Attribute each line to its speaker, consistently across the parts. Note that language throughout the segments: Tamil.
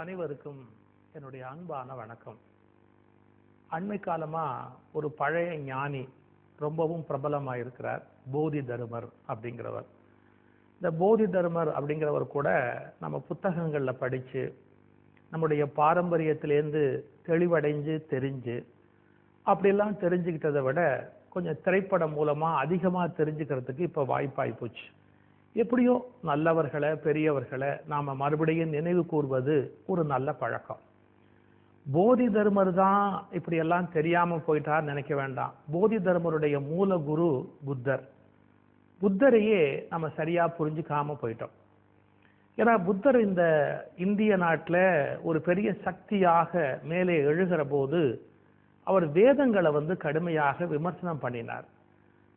Speaker 1: அனைவருக்கும் என்னுடைய அன்பான வணக்கம். அண்மை காலமா ஒரு பழைய ஞானி ரொம்பவும் பிரபலமா இருக்கிறார், போதி தர்மர் அப்படிங்கிறவர். இந்த போதி தர்மர் அப்படிங்கிறவர் கூட நம்ம புத்தகங்கள்ல படிச்சு நம்முடைய பாரம்பரியத்திலேருந்து தெளிவடைஞ்சு தெரிஞ்சு அப்படிலாம் தெரிஞ்சுக்கிட்டதை விட கொஞ்சம் திரைப்படம் மூலமா அதிகமா தெரிஞ்சுக்கிறதுக்கு இப்ப வாய்ப்பாய் போச்சு. எப்படியோ நல்லவர்களை பெரியவர்களை நாம மறுபடியும் நினைவு கூர்வது ஒரு நல்ல பழக்கம். போதி தர்மர் தான் இப்படி எல்லாம் தெரியாம போயிட்டார் நினைக்க வேண்டாம். போதி தர்மருடைய மூல குரு புத்தர். புத்தரையே நம்ம சரியா புரிஞ்சுக்காம போயிட்டோம். ஏன்னா புத்தர் இந்த இந்திய நாட்டில் ஒரு பெரிய சக்தியாக மேலே எழுகிற போது அவர் வேதங்களை கடுமையாக விமர்சனம் பண்ணினார்.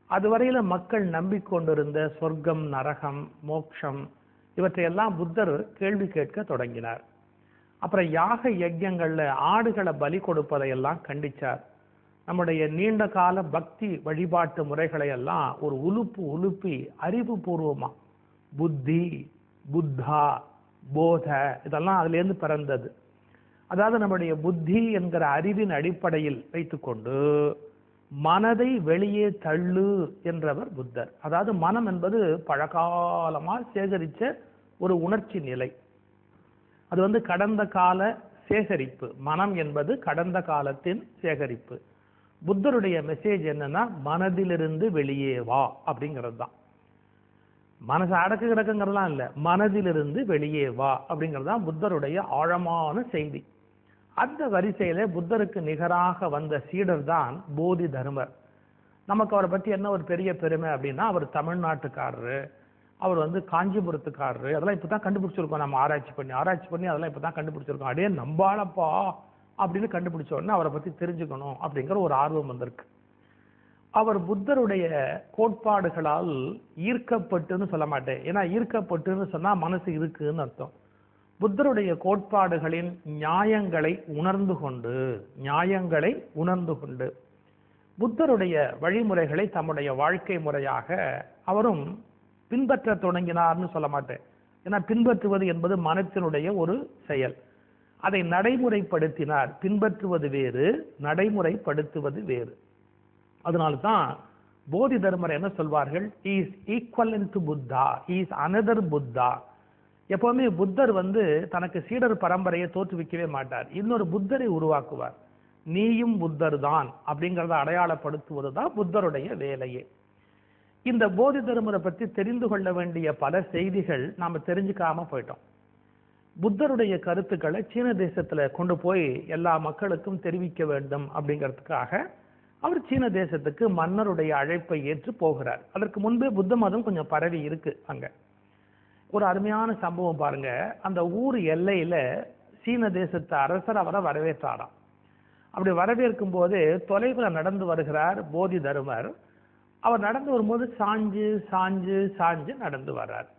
Speaker 1: அதுவரையில மக்கள் நம்பிக்கொண்டிருந்த சொர்க்கம், நரகம், மோட்சம் இவற்றையெல்லாம் புத்தர் கேள்வி கேட்க தொடங்கினார். அப்புறம் யாக யஜ்யங்கள்ல ஆடுகளை பலி கொடுப்பதையெல்லாம் கண்டிச்சார். நம்முடைய நீண்ட கால பக்தி வழிபாட்டு முறைகளை எல்லாம் ஒரு உலுப்பி அறிவுபூர்வமா புத்தி, புத்தா, போத இதெல்லாம் அதுல இருந்து பிறந்தது. அதாவது நம்முடைய புத்தி என்கிற அறிவின் அடிப்படையில் வைத்துக்கொண்டு மனதை வெளியே தள்ளு என்றவர் புத்தர். அதாவது மனம் என்பது பழகாலமா சேகரிச்ச ஒரு உணர்ச்சி நிலை. அது கடந்த கால சேகரிப்பு. மனம் என்பது கடந்த காலத்தின் சேகரிப்பு. புத்தருடைய மெசேஜ் என்னன்னா, மனதிலிருந்து வெளியே வா அப்படிங்கிறது தான். மனசு அடக்கு கிடக்குங்கிறதுலாம் இல்லை, மனதிலிருந்து வெளியே வா அப்படிங்கிறது தான் புத்தருடைய ஆழமான செய்தி. அந்த வரிசையில புத்தருக்கு நிகராக வந்த சீடர் தான் போதி தர்மர். நமக்கு அவரை பத்தி என்ன ஒரு பெரிய பெருமை அப்படின்னா, அவர் தமிழ்நாட்டுக்காரரு, அவர் காஞ்சிபுரத்துக்காரரு. அதெல்லாம் இப்பதான் கண்டுபிடிச்சிருக்கோம். நம்ம ஆராய்ச்சி பண்ணி அதெல்லாம் இப்பதான் கண்டுபிடிச்சிருக்கோம். அடே நம்பாளப்பா அப்படின்னு கண்டுபிடிச்ச உடனே அவரை பத்தி தெரிஞ்சுக்கணும் அப்படிங்கிற ஒரு ஆர்வம் வந்திருக்கு. அவர் புத்தருடைய கோட்பாடுகளால் ஈர்க்கப்பட்டுன்னு சொல்ல மாட்டேன், ஏன்னா ஈர்க்கப்பட்டுன்னு சொன்னா மனசு இருக்குன்னு அர்த்தம். புத்தருடைய கோட்பாடுகளின் நியாயங்களை உணர்ந்து கொண்டு புத்தருடைய வழிமுறைகளை தம்முடைய வாழ்க்கை முறையாக அவரும் பின்பற்ற தொடங்கினார்னு சொல்ல மாட்டேன். ஏன்னா பின்பற்றுவது என்பது மனத்தினுடைய ஒரு செயல். அதை நடைமுறைப்படுத்தினார். பின்பற்றுவது வேறு, நடைமுறைப்படுத்துவது வேறு. அதனால்தான் போதி தர்மர் என்ன சொல்வார்கள், is equivalent to Buddha, is another Buddha. எப்பவுமே புத்தர் தனக்கு சீடர் பரம்பரையை தோற்றுவிக்கவே மாட்டார், இன்னொரு புத்தரை உருவாக்குவார். நீயும் புத்தர் தான் அப்படிங்கிறத அடையாளப்படுத்துவதுதான் புத்தருடைய வேலையே. இந்த போதி தர்மரை பற்றி தெரிந்து கொள்ள வேண்டிய பல செய்திகள் நாம தெரிஞ்சுக்காம போயிட்டோம். புத்தருடைய கருத்துக்களை சீன தேசத்துல கொண்டு போய் எல்லா மக்களுக்கும் தெரிவிக்க வேண்டும் அப்படிங்கிறதுக்காக அவர் சீன தேசத்துக்கு மன்னருடைய அழைப்பை ஏற்று போகிறார். அதற்கு முன்பே புத்த மதம் கொஞ்சம் பரவி இருக்கு. அங்க ஒரு அருமையான சம்பவம் பாருங்க. அந்த ஊர் எல்லையில சீன தேசத்து அரசர் அவரை வரவேற்றாராம். அப்படி வரவேற்கும் போது தொலைவில் நடந்து வருகிறார் போதி தர்மர். அவர் நடந்து வரும்போது சாஞ்சு சாஞ்சு சாஞ்சு நடந்து வர்றார்.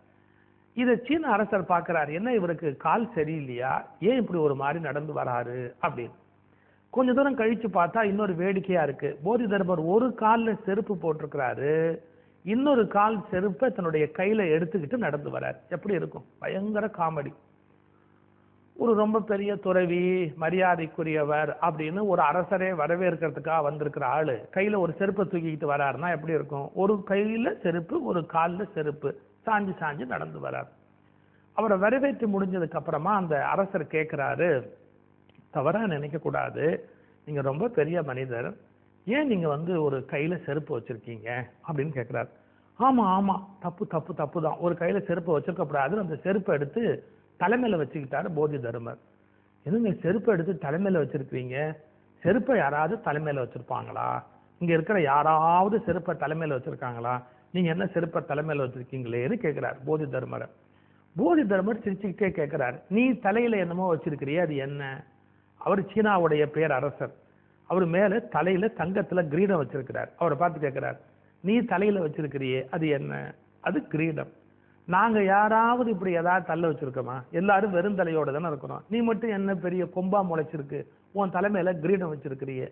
Speaker 1: இதை சீன அரசர் பார்க்கிறார், என்ன இவருக்கு கால் சரியில்லையா, ஏன் இப்படி ஒரு மாதிரி நடந்து வராரு அப்படின்னு. கொஞ்ச தூரம் கழிச்சு பார்த்தா இன்னொரு வேடிக்கையா இருக்கு. போதி தர்மர் ஒரு காலில் செருப்பு போட்டிருக்கிறாரு, இன்னொரு கால் செருப்பை தன்னுடைய கையில எடுத்துக்கிட்டு நடந்து வரார். எப்படி இருக்கும்? பயங்கர காமெடி. ஒரு ரொம்ப பெரிய துறவி, மரியாதைக்குரியவர் அப்படின்னு ஒரு அரசரே வரவேற்கிறதுக்காக வந்திருக்கிற ஆளு கையில ஒரு செருப்பை தூக்கிக்கிட்டு வராருன்னா எப்படி இருக்கும்? ஒரு கையில செருப்பு, ஒரு காலில் செருப்பு, சாஞ்சு சாஞ்சு நடந்து வரார். அவரை வரவேற்று முடிஞ்சதுக்கு அப்புறமா அந்த அரசர் கேட்கிறாரு, தவறா நினைக்க கூடாது, நீங்க ரொம்ப பெரிய மனிதர், ஏன் நீங்க ஒரு கையில செருப்பு வச்சிருக்கீங்க அப்படின்னு கேட்கிறாரு. ஆமா ஆமா, தப்பு தான், ஒரு கையில செருப்பு வச்சிருக்க கூடாது. அந்த செருப்பை எடுத்து தலைமையில வச்சுக்கிட்டாரு போதி தர்மர். என்னங்க செருப்பை எடுத்து தலைமையில வச்சிருக்கீங்க? செருப்பை யாராவது தலைமையில வச்சிருப்பாங்களா? இங்க இருக்கிற யாராவது செருப்பை தலைமையில வச்சிருக்காங்களா? நீங்க என்ன செருப்பை தலைமையில வச்சிருக்கீங்களேன்னு கேட்கிறார் போதி தர்மரை. போதி தர்மர் சிரிச்சுக்கிட்டே கேட்கிறார், நீ தலையில என்னமோ வச்சிருக்கிறிய, அது என்ன? அவர் சீனாவுடைய பேரரசர். அவர் மேல தலையில தங்கத்துல கிரீடம் வச்சிருக்கிறார். அவரை பார்த்து கேட்கிறார், நீ தலையில வச்சிருக்கிறியே அது என்ன? அது கிரீடம். நாங்க யாராவது இப்படி ஏதாவது தள்ள வச்சிருக்கோமா? எல்லாரும் வெறும் தலையோட தானே இருக்கிறோம். நீ மட்டும் என்ன பெரிய கொம்பா முளைச்சிருக்கு, உன் தலைமையில கிரீடம் வச்சிருக்கிறியே.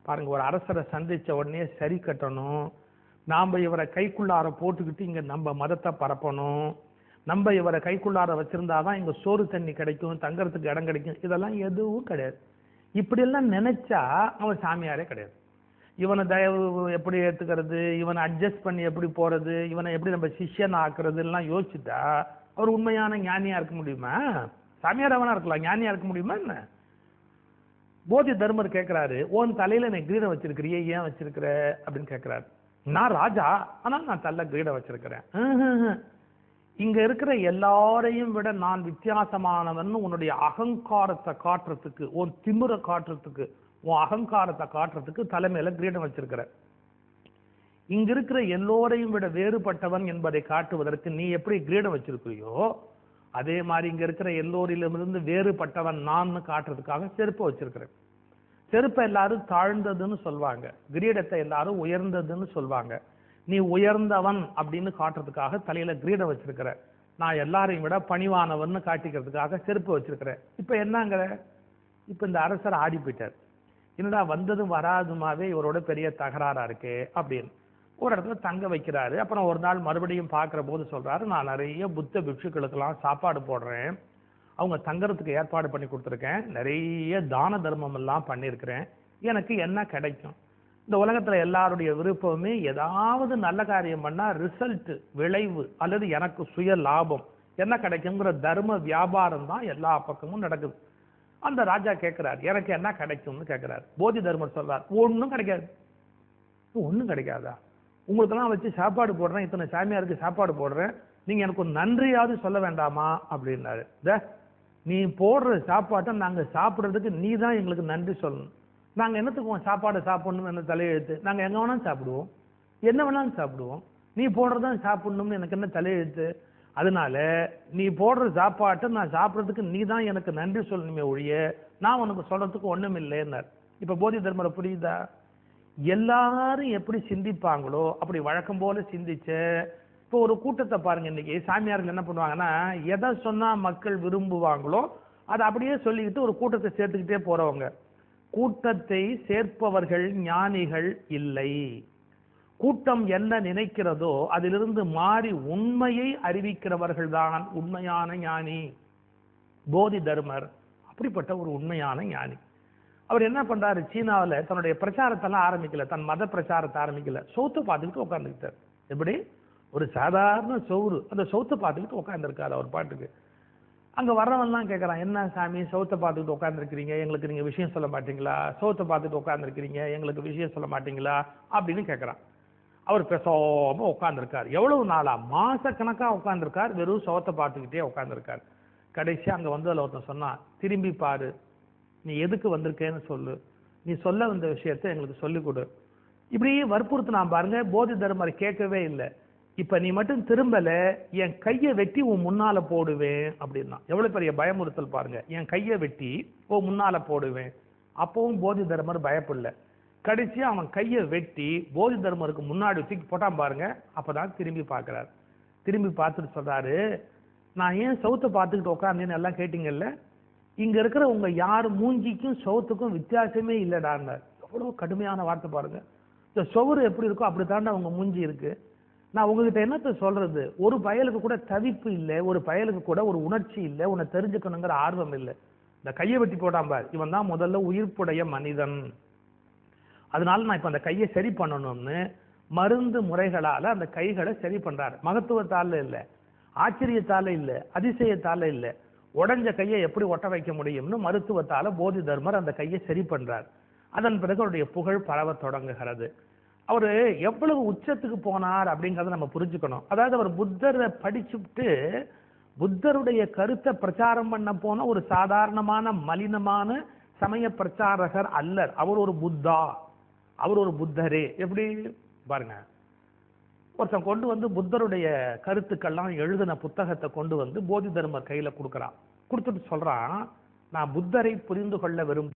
Speaker 1: பாருங்க, ஒரு அரசரை சந்திச்ச உடனே சரி கட்டணும், நாம இவரை கைக்குள்ளார போட்டுக்கிட்டு இங்க நம்ம மதத்தை பரப்பணும், நம்ம இவரை கைக்குள்ளார வச்சிருந்தாதான் இங்க சோறு தண்ணி கிடைக்கும், தங்கறதுக்கு இடம் கிடைக்கும், இதெல்லாம் எதுவும் கிடையாது. இப்படியெல்லாம் நினைச்சா அவன் சாமியாரே கிடையாது. இவனை தயவு எப்படி ஏத்துக்கிறது, இவனை அட்ஜஸ்ட் பண்ணி எப்படி போறது, இவனை எப்படி நம்ம சிஷ்யன் ஆக்குறது எல்லாம் யோசிச்சுட்டா அவர் உண்மையான ஞானியா இருக்க முடியுமா? சாமியார் அவனா இருக்கலாம், ஞானியா இருக்க முடியுமா என்ன? போதி தர்மர் கேட்கிறாரு, உன் தலையில நீ கிரீடம் வச்சிருக்கிறியே, ஏன் வச்சிருக்கிற அப்படின்னு கேட்கிறாரு. நான் ராஜா, ஆனா நான் தள்ள கிரீடம் வச்சிருக்கிறேன். இங்க இருக்கிற எல்லாரையும் விட நான் வித்தியாசமானவன் உன்னுடைய அகங்காரத்தை காட்டுறதுக்கு, உன் திமிர காட்டுறதுக்கு, உன் அகங்காரத்தை காட்டுறதுக்கு தலைமையில கிரீடம் வச்சிருக்கிற. இங்க இருக்கிற எல்லோரையும் விட வேறுபட்டவன் என்பதை காட்டுவதற்கு நீ எப்படி கிரீடம் வச்சிருக்கிறியோ அதே மாதிரி இங்க இருக்கிற எல்லோரிலிருந்து வேறுபட்டவன் நான் காட்டுறதுக்காக செருப்பு வச்சிருக்கிறேன். செருப்பை எல்லாரும் தாழ்ந்ததுன்னு சொல்வாங்க, கிரீடத்தை எல்லாரும் உயர்ந்ததுன்னு சொல்வாங்க. நீ உயர்ந்தவன் அப்படின்னு காட்டுறதுக்காக தலையில கிரீடம் வச்சிருக்கிற. நான் எல்லாரையும் விட பணிவானவன் காட்டிக்கிறதுக்காக செருப்பு வச்சிருக்கிறேன். இப்ப என்னங்கிற? இப்ப இந்த அரசர் ஆடி போயிட்டார். என்னடா வந்ததும் வராதுமாவே இவரோட பெரிய தகராறா இருக்கே அப்படின்னு ஒரு இடத்துல தங்க வைக்கிறாரு. அப்புறம் ஒரு நாள் மறுபடியும் பார்க்கிற போது சொல்றாரு, நான் நிறைய புத்த பிக்ஷுக்களுக்கெல்லாம் சாப்பாடு போடுறேன், அவங்க தங்கறதுக்கு ஏற்பாடு பண்ணி கொடுத்துருக்கேன், நிறைய தான தர்மம் எல்லாம் பண்ணியிருக்கிறேன், எனக்கு என்ன கிடைக்கும்? இந்த உலகத்துல எல்லாருடைய விருப்பமே ஏதாவது நல்ல காரியம் பண்ணா ரிசல்ட், விளைவு அல்லது எனக்கு சுய லாபம் என்ன கிடைக்குங்கிற தர்ம வியாபாரம் தான் எல்லா பக்கமும் நடக்குது. அந்த ராஜா கேட்கிறார், எனக்கு என்ன கிடைக்கும்னு கேட்கிறார். போதி தர்மர் சொல்றார், ஒன்றும் கிடைக்காது. ஒன்றும் கிடைக்காதா? உங்களுக்கெல்லாம் வச்சு சாப்பாடு போடுறேன், இத்தனை சாமியாருக்கு சாப்பாடு போடுறேன், நீங்க எனக்கு ஒரு நன்றியாவது சொல்ல வேண்டாமா அப்படின்னாரு. நீ போடுற சாப்பாட்டை நாங்க சாப்பிடுறதுக்கு நீ தான் எங்களுக்கு நன்றி சொல்லணும். நாங்க என்னத்துக்கு சாப்பாடு சாப்பிடணும்னு என்ன தலையெழுத்து? நாங்க எங்க வேணாலும் சாப்பிடுவோம், என்ன வேணாலும் சாப்பிடுவோம், நீ போடுறதான் சாப்பிடணும்னு எனக்கு என்ன தலையெழுத்து? அதனால நீ போடுற சாப்பாட்டை நான் சாப்பிட்றதுக்கு நீ தான் எனக்கு நன்றி சொல்லணுமே ஒழிய நான் உனக்கு சொல்றதுக்கு ஒண்ணும் இல்லைன்னார். இப்ப போதி தர்மரை புரியுதா? எல்லாரும் எப்படி சிந்திப்பாங்களோ அப்படி வழக்கம் போல சிந்திச்ச. இப்போ ஒரு கூட்டத்தை பாருங்க, இன்னைக்கு சாமியார்கள் என்ன பண்ணுவாங்கன்னா, எதை சொன்னா மக்கள் விரும்புவாங்களோ அதை அப்படியே சொல்லிக்கிட்டு ஒரு கூட்டத்தை சேர்த்துக்கிட்டே போறவங்க. கூட்டத்தை சேர்ப்பவர்கள் ஞானிகள் இல்லை. கூட்டம் என்ன நினைக்கிறதோ அதிலிருந்து மாறி உண்மையை அறிவிக்கிறவர்கள் தான் உண்மையான ஞானி. போதி தர்மர் அப்படிப்பட்ட ஒரு உண்மையான ஞானி. அவர் என்ன பண்றாரு, சீனாவில் தன்னுடைய பிரச்சாரத்தெல்லாம் ஆரம்பிக்கல, தன் மத பிரச்சாரத்தை ஆரம்பிக்கல, சௌத்தை பார்த்துக்கிட்டு உட்காந்துக்கிட்டார். எப்படி? ஒரு சாதாரண சௌறு, அந்த சௌத்தை பார்த்துக்கிட்டு உட்காந்துருக்காரு அவர் பாட்டுக்கு. அங்க வர்றவன்லாம் கேட்கறான், என்ன சாமி சௌத்தை பார்த்துக்கிட்டு உட்காந்துருக்கிறீங்க, எங்களுக்கு நீங்க விஷயம் சொல்ல மாட்டீங்களா? சௌத்தை பார்த்துட்டு உட்காந்துருக்கிறீங்க, எங்களுக்கு விஷயம் சொல்ல மாட்டீங்களா அப்படின்னு கேட்கறான். அவர் பேசாம உட்காந்துருக்கார். எவ்வளவு நாளா? மாச கணக்கா உட்காந்துருக்கார், வெறும் சௌத்தை பார்த்துக்கிட்டே உட்காந்துருக்கார். கடைசியா அங்க வந்து அதில் ஒருத்தன் சொன்னான், திரும்பி பாரு, நீ எதுக்கு வந்திருக்கேன்னு சொல்லு, நீ சொல்ல வந்த விஷயத்தை எங்களுக்கு சொல்லிக் கொடு. இப்படியே வற்புறுத்தினான் பாருங்க. போதி தர்மர் கேட்கவே இல்லை. இப்ப நீ மட்டும் திரும்பல, என் கையை வெட்டி உன் முன்னால போடுவேன் அப்படின்னா. எவ்வளவு பெரிய பயமுறுத்தல் பாருங்க, என் கையை வெட்டி உன் முன்னால போடுவேன். அப்பவும் போதி தர்மர் பயப்படல. கடைசியா அவன் கையை வெட்டி போதி தர்மருக்கு முன்னாடி தூக்கி போட்டான் பாருங்க. அப்பதான் திரும்பி பார்க்கிறார். திரும்பி பார்த்துட்டு சொல்றாரு, நான் ஏன் சவுத்தை பார்த்துக்கிட்டு உட்காந்தேன்னு எல்லாம் கேட்டீங்கல்ல, இங்க இருக்கிற உங்க யாரு மூஞ்சிக்கும் சவுத்துக்கும் வித்தியாசமே இல்லைடாங்க. எவ்வளவு கடுமையான வார்த்தை பாருங்க. இந்த சவுறு எப்படி இருக்கோ அப்படித்தாண்டா உங்க மூஞ்சி இருக்கு. நான் உங்ககிட்ட என்னத்த சொல்றது? ஒரு பயலுக்கு கூட தவிப்பு இல்லை, ஒரு பயலுக்கு கூட ஒரு உணர்ச்சி இல்லை, உன்னை தெரிஞ்சுக்கணுங்கிற ஆர்வம் இல்லை. இந்த கையை வெட்டி போட்டான் பார், இவன் தான் முதல்ல உயிர்ப்புடைய மனிதன். அதனால நான் இப்ப அந்த கையை சரி பண்ணணும்னு மருந்து முறைகளால அந்த கைகளை சரி பண்றாரு. மகத்துவத்தால இல்ல, ஆச்சரியத்தால இல்ல, அதிசயத்தால இல்ல, உடஞ்ச கையை எப்படி ஒட்ட வைக்க முடியும்னு மருத்துவத்தால போதி தர்மர் அந்த கையை சரி பண்றார். அதன் பிறகு அவருடைய புகழ் பரவ தொடங்குகிறது. அவரு எவ்வளவு உச்சத்துக்கு போனார் அப்படிங்கறத நம்ம புரிஞ்சுக்கணும். அதாவது அவர் புத்தரை படிச்சுட்டு புத்தருடைய கருத்தை பிரச்சாரம் பண்ண போன ஒரு சாதாரணமான மலினமான சமய பிரச்சாரகர் அல்லர். அவர் ஒரு புத்தா, அவர் ஒரு புத்தரே. எப்படி பாருங்க, ஒருத்தன் கொண்டு வந்து புத்தருடைய கருத்துக்கள்லாம் எழுதின புத்தகத்தை கொண்டு வந்து போதி தர்மர் கையில கொடுக்கறான். கொடுத்துட்டு சொல்றான், நான் புத்தரை புரிந்து கொள்ள விரும்ப